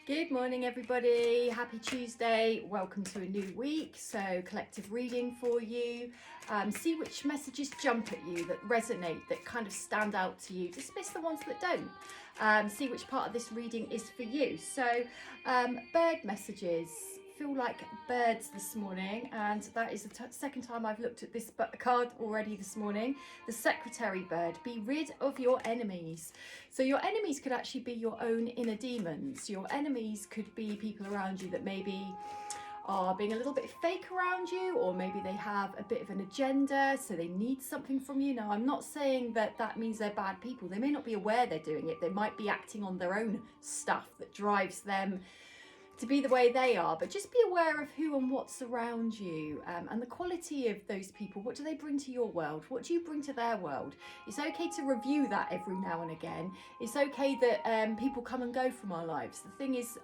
Good morning, everybody. Happy Tuesday. Welcome to a new week. So collective reading for you. See which messages jump at you, that resonate, that kind of stand out to you. Dismiss the ones that don't. See which part of this reading is for you. So bird messages. Feel like birds this morning, and that is the second time I've looked at this card already this morning. The Secretary bird. Be rid of your enemies. So your enemies could actually be your own inner demons. Your enemies could be people around you that maybe are being a little bit fake around you, or maybe they have a bit of an agenda, so they need something from you. Now, I'm not saying that that means they're bad people. They may not be aware they're doing it. They might be acting on their own stuff that drives them to be the way they are, but just be aware of who and what's around you, and the quality of those people. What do they bring to your world? What do you bring to their world? It's okay to review that every now and again. It's okay that people come and go from our lives. The thing is,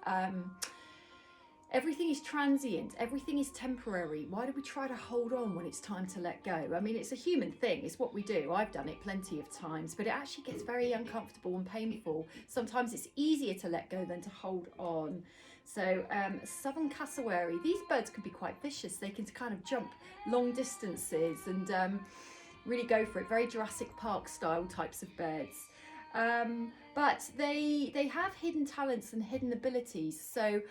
everything is transient, everything is temporary. Why do we try to hold on when it's time to let go? I mean, it's a human thing, it's what we do. I've done it plenty of times, but it actually gets very uncomfortable and painful. Sometimes it's easier to let go than to hold on. So southern cassowary, these birds can be quite vicious. They can kind of jump long distances and really go for it. Very Jurassic Park style types of birds. But they have hidden talents and hidden abilities. So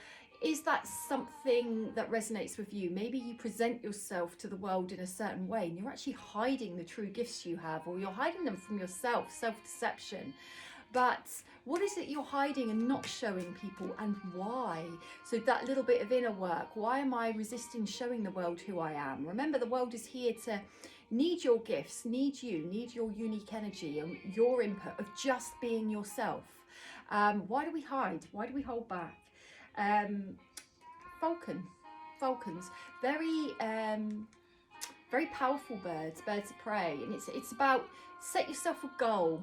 is that something that resonates with you? Maybe you present yourself to the world in a certain way and you're actually hiding the true gifts you have, or you're hiding them from yourself, self-deception. But what is it you're hiding and not showing people, and why? So that little bit of inner work. Why am I resisting showing the world who I am? Remember, the world is here to need your gifts, need you, need your unique energy and your input of just being yourself. Why do we hide? Why do we hold back? Falcons, very powerful birds of prey, and it's about set yourself a goal.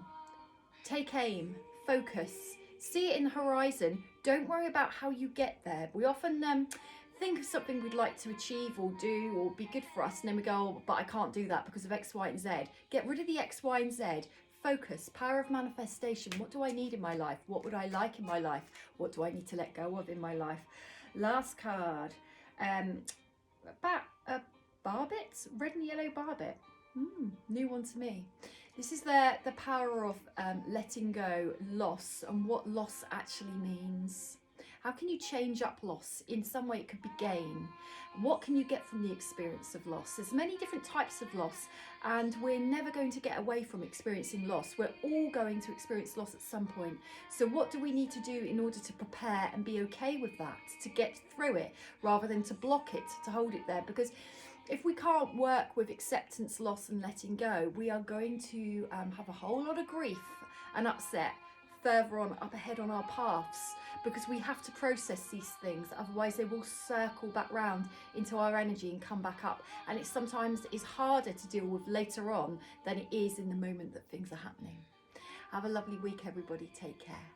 Take aim, focus, see it in the horizon. Don't worry about how you get there. We often think of something we'd like to achieve or do or be good for us, and then we go, oh, but I can't do that because of X, Y, and Z. Get rid of the X, Y, and Z. Focus, power of manifestation. What do I need in my life? What would I like in my life? What do I need to let go of in my life? Last card, about a barbet, red and yellow barbet. New one to me. This is the power of letting go, loss, and what loss actually means. How can you change up loss? In some way it could be gain. What can you get from the experience of loss? There's many different types of loss, and we're never going to get away from experiencing loss. We're all going to experience loss at some point. So what do we need to do in order to prepare and be okay with that, to get through it, rather than to block it, to hold it there? Because if we can't work with acceptance, loss and letting go, we are going to have a whole lot of grief and upset further on up ahead on our paths, because we have to process these things. Otherwise they will circle back round into our energy and come back up, and it sometimes is harder to deal with later on than it is in the moment that things are happening. Have a lovely week, everybody. Take care.